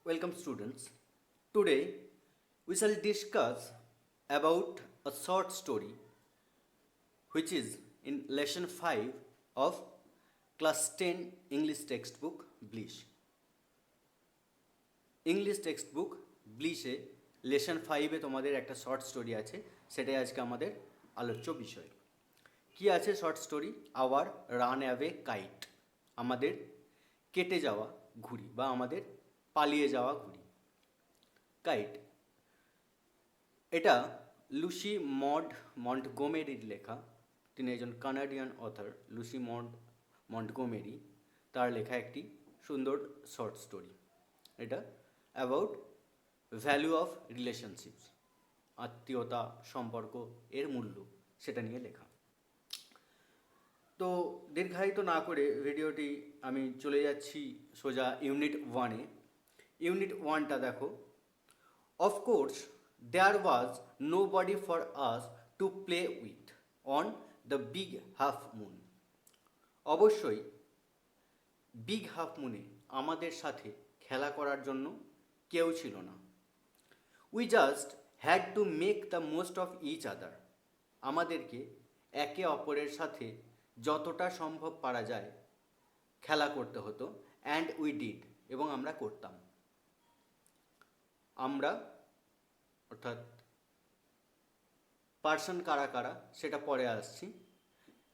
Welcome students. Today we shall discuss about a short story which is in lesson 5 of class 10 English textbook Bliss. English textbook Bliss A lesson 5 এ তোমাদের একটা short story আছে, সেটাই আজকে আমাদের আলোচ্য বিষয়। কি আছে short story? Our runaway kite, আমাদের কেটে যাওয়া ঘুড়ি বা আমাদের পালিয়ে যাওয়া ঘুড়ি। কাইট এটা লুসি মন্টগোমেরির লেখা। তিনি একজন কানাডিয়ান অথর, লুসি মন্টগোমেরি, তার লেখা একটি সুন্দর শর্ট স্টোরি। এটা অ্যাবাউট ভ্যালু অফ রিলেশনশিপস, আত্মীয়তা, সম্পর্ক এর মূল্য, সেটা নিয়ে লেখা। তো দীর্ঘায়িত না করে ভিডিওটি আমি চলে যাচ্ছি সোজা ইউনিট 1-এ। ইউনিট 1টা দেখো। Of course there was nobody for us to play with on the big half moon. অবশ্যই বিগ হাফ মুনে আমাদের সাথে খেলা করার জন্য কেউ ছিল না। We just had to make the most of each other. আমাদেরকে একে অপরের সাথে যতটা সম্ভব পারা যায় খেলা করতে হতো। অ্যান্ড উই ডিড, এবং আমরা করতাম। আমরা অর্থাৎ পার্সন কারা কারা সেটা পরে আসছি।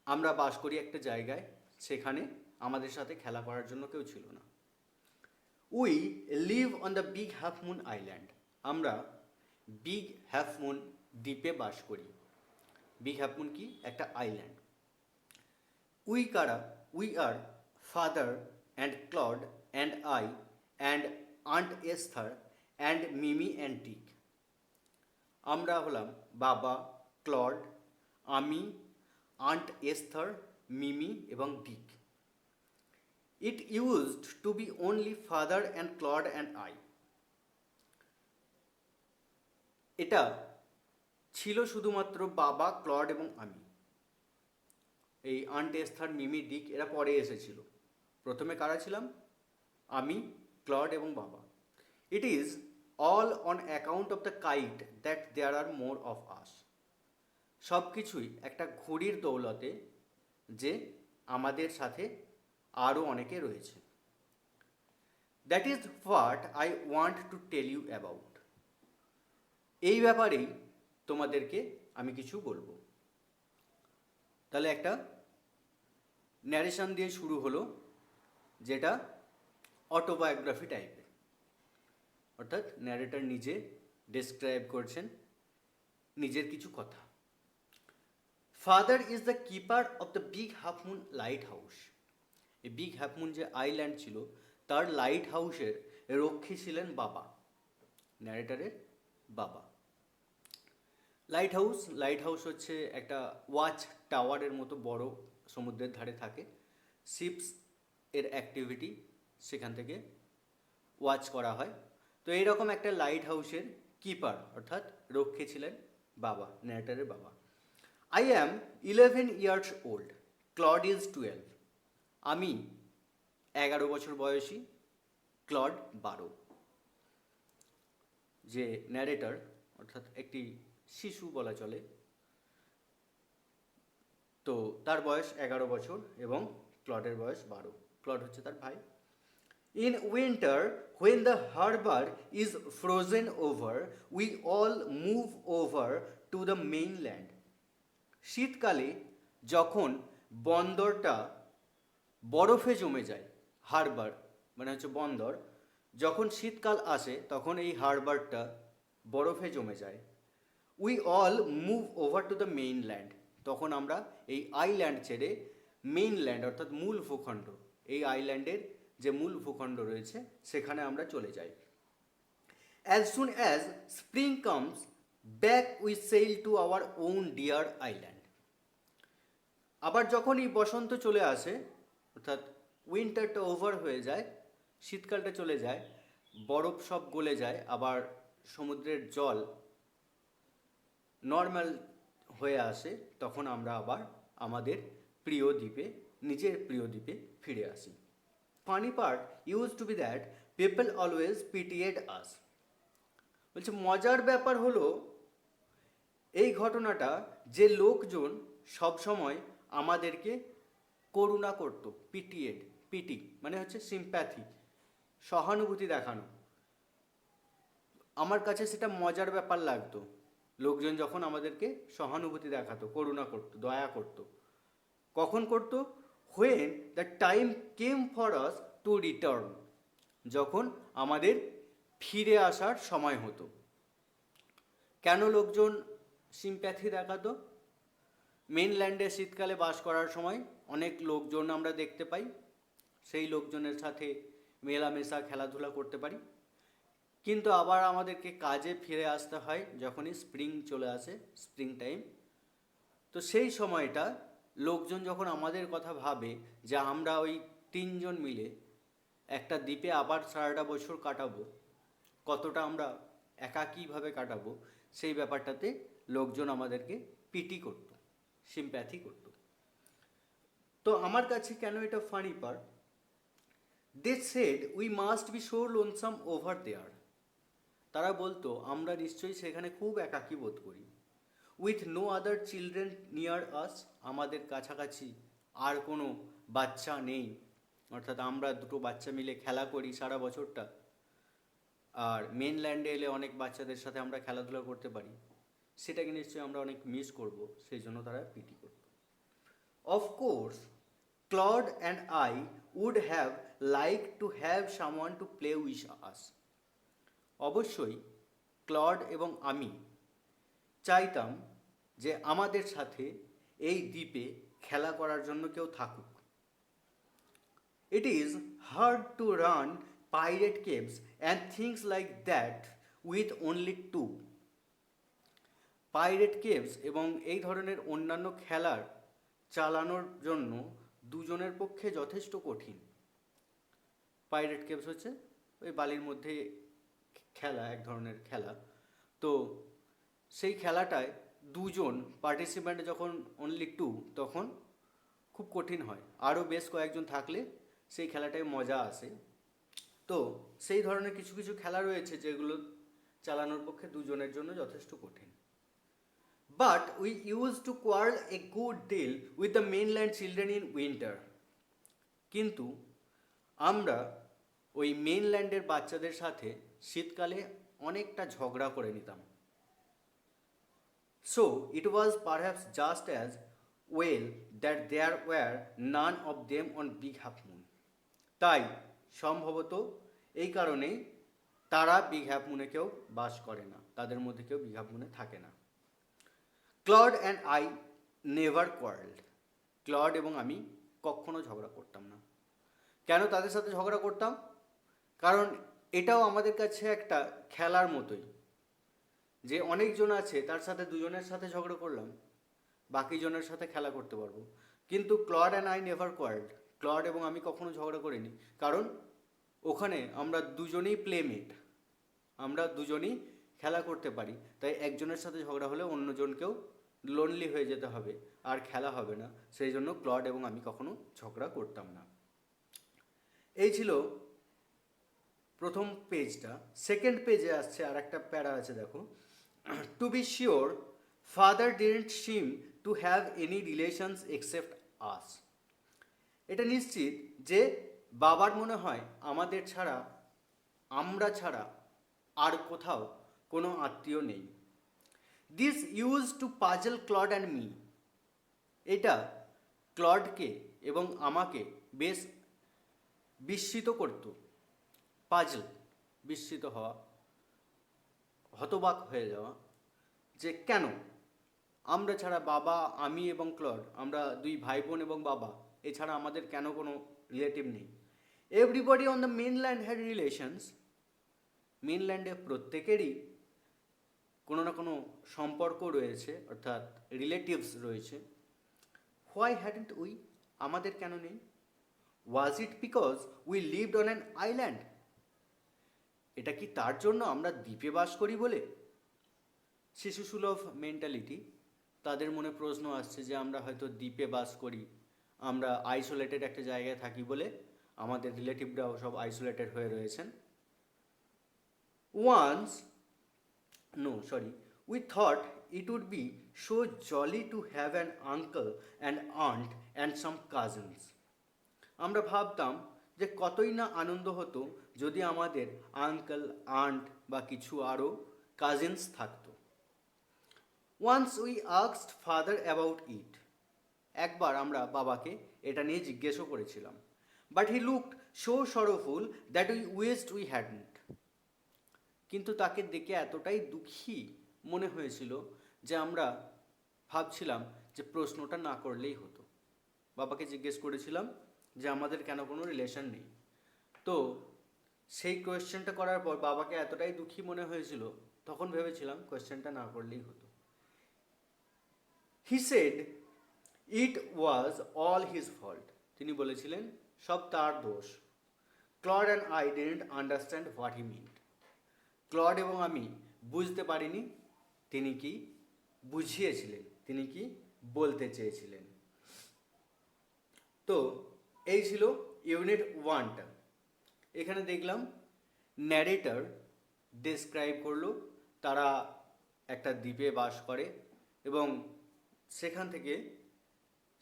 আমরা বাস করি একটা জায়গায়, সেখানে আমাদের সাথে খেলা করার জন্য কেউ ছিল না। We live on the big half Moon Island. আমরা বিগ হাফ মুন দ্বীপে বাস করি। বিগ হাফ মুন কি? একটা আইল্যান্ড। উই কারা? We are father and Claude and I and aunt Esther and Mimi and Dick. আমরা হলাম বাবা, ক্লড, আমি, আন্ট এস্থার, মিমি এবং Dick. It used to be only father and Claude and I. এটা ছিল শুধুমাত্র বাবা, ক্লড এবং আমি। এই আন্ট এস্থার, মিমি, ডিক এরা পরে এসেছিল। প্রথমে কারা ছিলাম? আমি, ক্লড এবং বাবা। It is all on account of the kite that there are more of us. সব কিছুই একটা ঘুড়ির দৌলতে যে আমাদের সাথে আরও অনেকে রয়েছে। That is what I want to tell you about. এই ব্যাপারেই তোমাদেরকে আমি কিছু বলবো। তাহলে একটা ন্যারেশন দিয়ে শুরু হলো, যেটা অটোবায়োগ্রাফি টাইপের, অর্থাৎ ন্যারেটর নিজে ডেসক্রাইব করছেন নিজের কিছু কথা। Father is the keeper of the big half Moon light house. এই বিগ হাফ মুন যে আইল্যান্ড ছিল, তার লাইট হাউসের রক্ষী ছিলেন বাবা, ন্যারেটরের বাবা। লাইট হাউস হচ্ছে একটা ওয়াচ টাওয়ারের মতো বড়, সমুদ্রের ধারে থাকে। শিপস এর অ্যাক্টিভিটি সেখান থেকে ওয়াচ করা হয়। তো এইরকম একটা লাইট হাউসের কিপার অর্থাৎ রক্ষী ছিলেন বাবা, ন্যারেটরের বাবা। I am 11 years old, Claude is 12। আমি 11 বছর বয়সী, ক্লড 12। যে ন্যারেটর অর্থাৎ একটি শিশু বলা চলে, তো তার বয়স 11 বছর এবং ক্লডের বয়স 12। ক্লড হচ্ছে তার ভাই। In winter when the harbour is frozen over we all move over to the mainland. শীতকালে যখন বন্দরটা বরফে জমে যায়, হারবার মানে হচ্ছে বন্দর, যখন শীতকাল আসে তখন এই হারবারটা বরফে জমে যায়। We all move over to the mainland. তখন আমরা এই আইল্যান্ড ছেড়ে মেইনল্যান্ড অর্থাৎ মূল ভূখণ্ড, এই আইল্যান্ডের যে মূল ভূখণ্ড রয়েছে সেখানে আমরা চলে যাই। As soon as spring comes back we sail to our own dear island. আবার যখন এই বসন্ত চলে আসে, অর্থাৎ উইন্টারটা ওভার হয়ে যায়, শীতকালটা চলে যায়, বরফ সব গলে যায়, আবার সমুদ্রের জল নর্মাল হয়ে আসে, তখন আমরা আবার আমাদের প্রিয় দ্বীপে, নিজের প্রিয় দ্বীপে ফিরে আসি। Funny part use to be that people always pitied us. বলছে মজার ব্যাপার হলো এই ঘটনাটা যে লোকজন সবসময় আমাদেরকে করুণা করতো, পিটিয়েড, পিটি মানে হচ্ছে সিম্প্যাথি, সহানুভূতি দেখানো। আমার কাছে সেটা মজার ব্যাপার লাগতো, লোকজন যখন আমাদেরকে সহানুভূতি দেখাতো, করুণা করতো, দয়া করতো। কখন করতো? When the time came for us to return, যখন আমাদের ফিরে আসার সময় হতো। কেন লোকজন সিম্প্যাথি দেখাতো? মেনল্যান্ডে শীতকালে বাস করার সময় অনেক লোকজন আমরা দেখতে পাই, সেই লোকজনের সাথে মেলামেশা, খেলাধুলা করতে পারি। কিন্তু আবার আমাদেরকে কাজে ফিরে আসতে হয় যখনই স্প্রিং চলে আসে, স্প্রিং টাইম। তো সেই সময়টা লোকজন যখন আমাদের কথা ভাবে যে আমরা ওই তিনজন মিলে একটা দ্বীপে আবার সারাটা বছর কাটাবো, কতটা আমরা একাকীভাবে কাটাবো, সেই ব্যাপারটাতে লোকজন আমাদেরকে পিটি করত, সিম্প্যাথি করত। তো আমার কাছে কেন এটা funny part? They said we must be so lonesome over there. তারা বলতো আমরা নিশ্চয়ই সেখানে খুব একাকী বোধ করি। With no other children near us, আমাদের কাছাকাছি আর কোনো বাচ্চা নেই, অর্থাৎ আমরা দুটো বাচ্চা মিলে খেলা করি সারা বছরটা, আর মেনল্যান্ডে এলে অনেক বাচ্চাদের সাথে আমরা খেলাধুলা করতে পারি, সেটাকে নিশ্চয়ই আমরা অনেক মিস করব, সেই জন্য তারা পিটি করত। Of course Claude and I would have like to have someone to play with us. অবশ্যই ক্লড এবং আমি চাইতাম যে আমাদের সাথে এই দ্বীপে খেলা করার জন্য কেউ থাকুক। It is hard to run pirate caves and things like that with only two. Pirate caves এবং এই ধরনের অন্যান্য খেলার চালানোর জন্য দুজনের পক্ষে যথেষ্ট কঠিন। পাইরেট কেভস হচ্ছে ওই বালির মধ্যে খেলা, এক ধরনের খেলা। তো সেই খেলাটায় দুজন পার্টিসিপেন্ট যখন অনলি টু, তখন খুব কঠিন হয়। আরও বেশ কয়েকজন থাকলে সেই খেলাটায় মজা আসে। তো সেই ধরনের কিছু কিছু খেলা রয়েছে যেগুলো চালানোর পক্ষে দুজনের জন্য যথেষ্ট কঠিন। But we use to quarrel a good deal with the mainland children in winter. কিন্তু আমরা ওই মেনল্যান্ডের বাচ্চাদের সাথে শীতকালে অনেকটা ঝগড়া করে নিতাম। So it was perhaps just as well that there were none of them on Big Half Moon. তাই সম্ভবত এই কারণেই তারা বিগ হ্যাফ মুনে কেউ বাস করে না, তাদের মধ্যে কেউ বিগ হ্যাফ মুনে থাকে না। Claude and I never quarrelled. Claude এবং আমি কখনো ঝগড়া করতাম না। কেন তাদের সাথে ঝগড়া করতাম? কারণ এটাও আমাদের কাছে একটা খেলার মতোই, যে অনেকজন আছে তার সাথে দুজনের সাথে ঝগড়া করলাম, বাকি জনের সাথে খেলা করতে পারবো। কিন্তু Claude and I never quarrelled, Claude এবং আমি কখনো ঝগড়া করিনি, কারণ ওখানে আমরা দুজনেই প্লেমেট, আমরা দুজনেই খেলা করতে পারি। তাই একজনের সাথে ঝগড়া হলে অন্যজনকেও লোনলি হয়ে যেতে হবে, আর খেলা হবে না। সেই জন্য ক্লড এবং আমি কখনো ঝগড়া করতাম না। এই ছিল প্রথম পেজটা। সেকেন্ড পেজে আসছে আর একটা প্যারা আছে, দেখো। To be sure father didn't seem to have any relations except us. এটা নিশ্চিত যে বাবার মনে হয় আমাদের ছাড়া, আমরা ছাড়া আর কোথাও কোনো আত্মীয় নেই। This use to puzzle Claude and me. এটা ক্লডকে এবং আমাকে বেশ বিস্মিত করত। পাজল, বিস্মিত হওয়া, হতবাক হয়ে যাওয়া, যে কেন আমরা ছাড়া, বাবা, আমি এবং ক্লড, আমরা দুই ভাই বোন এবং বাবা, এছাড়া আমাদের কেন কোনো রিলেটিভ নেই। Everybody on the mainland had relations. মেনল্যান্ডে প্রত্যেকেরই কোনো না কোনো সম্পর্ক রয়েছে, অর্থাৎ রিলেটিভস রয়েছে। Why hadn't we? আমাদের কেন নেই? Was it because we lived on an island? এটা কি তার জন্য আমরা দ্বীপে বাস করি বলে? শিশুসুলভ মেন্টালিটি, তাদের মনে প্রশ্ন আসছে যে আমরা হয়তো দ্বীপে বাস করি, আমরা আইসোলেটেড একটা জায়গায় থাকি বলে আমাদের রিলেটিভরাও সব আইসোলেটেড হয়ে রয়েছেন। Once, no, sorry, we thought it would be so jolly to have an uncle and aunt and some cousins. আমরা ভাবতাম যে কতই না আনন্দ হতো যদি আমাদের আঙ্কেল আন্ট বা কিছু আরও কাজিনস থাকতো। Once we asked father about it, একবার আমরা বাবাকে এটা নিয়ে জিজ্ঞেসও করেছিলাম, but he looked so sorrowful that we wished we hadn't, কিন্তু তাকে দেখে এতটাই দুঃখী মনে হয়েছিল যে আমরা ভাবছিলাম যে প্রশ্নটা না করলেই হতো। বাবাকে জিজ্ঞেস করেছিলাম যে আমাদের কেন কোনো রিলেশন নেই, তো সেই কোয়েশ্চেনটা করার পর বাবাকে এতটাই দুঃখী মনে হয়েছিল, তখন ভেবেছিলাম কোয়েশ্চেনটা না করলেই হতো। He said it was all his fault, তিনি বলেছিলেন সব তার দোষ। Claude and I didn't understand what he meant, ক্লড এবং আমি বুঝতে পারিনি তিনি কি বুঝিয়েছিলেন, তিনি কি বলতে চেয়েছিলেন। তো এই ছিল ইউনিট 1টা। এখানে দেখলাম ন্যারেটর ডেসক্রাইব করলো তারা একটা দ্বীপে বাস করে এবং সেখান থেকে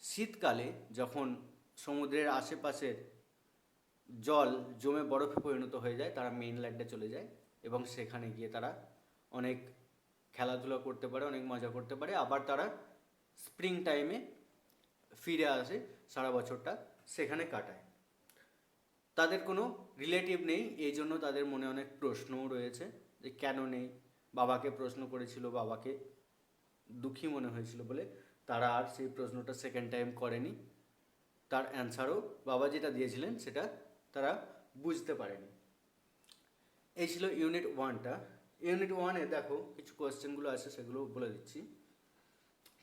শীতকালে যখন সমুদ্রের আশেপাশের জল জমে বরফে পরিণত হয়ে যায় তারা মেইনল্যান্ডে চলে যায় এবং সেখানে গিয়ে তারা অনেক খেলাধুলা করতে পারে, অনেক মজা করতে পারে, আবার তারা স্প্রিং টাইমে ফিরে আসে, সারা বছরটা সেখানে কাটায়। তাদের কোনো রিলেটিভ নেই, এই জন্য তাদের মনে অনেক প্রশ্নও রয়েছে যে কেন নেই। বাবাকে প্রশ্ন করেছিল, বাবাকে দুঃখী মনে হয়েছিল বলে তারা আর সেই প্রশ্নটা সেকেন্ড টাইম করেনি, তার অ্যান্সারও বাবা যেটা দিয়েছিলেন সেটা তারা বুঝতে পারেনি। এই ছিল ইউনিট 1টা। ইউনিট 1-এ দেখো কিছু কোয়েশ্চেনগুলো আছে, সেগুলো বলে দিচ্ছি।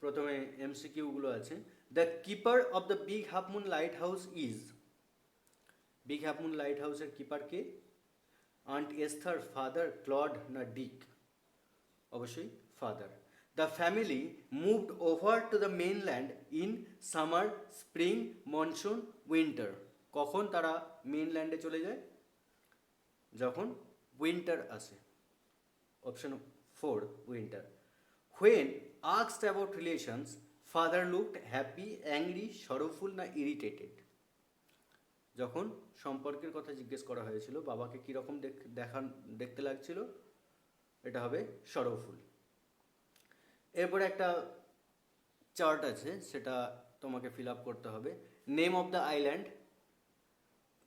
প্রথমে এমসিকিউগুলো আছে। The keeper of the big half Moon lighthouse is, Big half Moon light হাউসের কিপার কে? আন্ট এস্থার, ফাদার, ক্লড না ডিক? অবশ্যই father. The family moved over to the mainland in summer, spring, monsoon, winter, কখন তারা মেইনল্যান্ডে চলে যায়? যখন উইন্টার আসে। Option 4 winter. When asked about relations, father looked happy, angry, sorrowful না ইরিটেটেড? যখন সম্পর্কের কথা জিজ্ঞেস করা হয়েছিল বাবাকে কীরকম দেখতে লাগছিল, এটা হবে সরোফুল। এরপরে একটা চার্ট আছে, সেটা তোমাকে ফিল আপ করতে হবে। নেম অফ দ্য আইল্যান্ড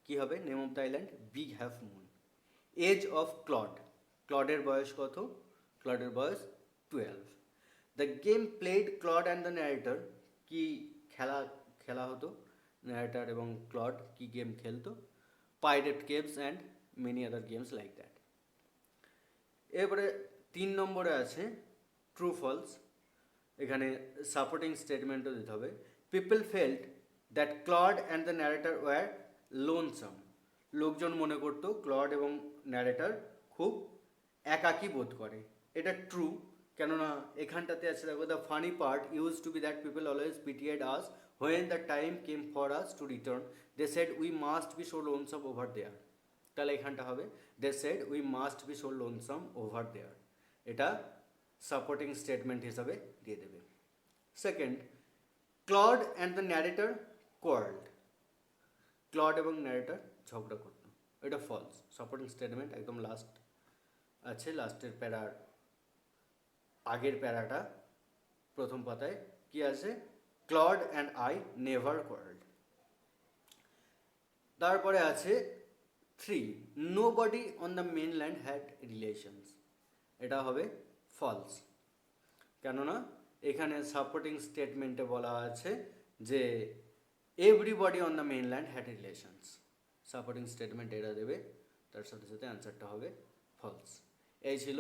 কী হবে? Name of the island Big half Moon. Age of Claude, ক্লডের বয়স কত? ক্লডের বয়স 12। The game played Claude and the narrator, কি খেলা হতো? ন্যারেটর এবং ক্লড কি গেম খেলতো? Pirate caves and many other games like that. এরপরে 3 নম্বরে আছে ট্রু ফলস, এখানে সাপোর্টিং স্টেটমেন্টও দিতে হবে। People felt that Claude and the narrator were lonesome, লোকজন মনে করতো ক্লড এবং ন্যারেটর খুব একাকী বোধ করে। এটা ট্রু, কেননা এখানটাতে আছে দেখো, the funny part use to be that people always pitied us when the time came for us to return, they said we must be so lonesome over there. তাহলে এখানটা হবে they said we must be so lonesome over there, এটা supporting statement হিসাবে দিয়ে দেবে। Second, Claude and the narrator quarrelled, Claude এবং narrator ঝগড়া করতো, এটা ফলস। সাপোর্টিং স্টেটমেন্ট একদম লাস্ট আছে, লাস্টের প্যারার আগের প্যারাটা প্রথম পাতায় কি আছে? Claude and I never quarrelled. তারপরে আছে 3, nobody on the mainland had relations, এটা হবে ফলস, কেননা এখানে সাপোর্টিং স্টেটমেন্টে বলা আছে যে everybody on the mainland had relations, supporting statement এটা দেবে, তার সাথে সাথে অ্যান্সারটা হবে ফলস। এই ছিল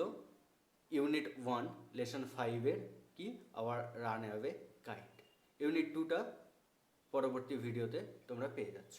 ইউনিট 1 লেসন 5-এর কি our runaway kite. Unit 2টা পরবর্তী ভিডিওতে তোমরা পেয়ে যাচ্ছ।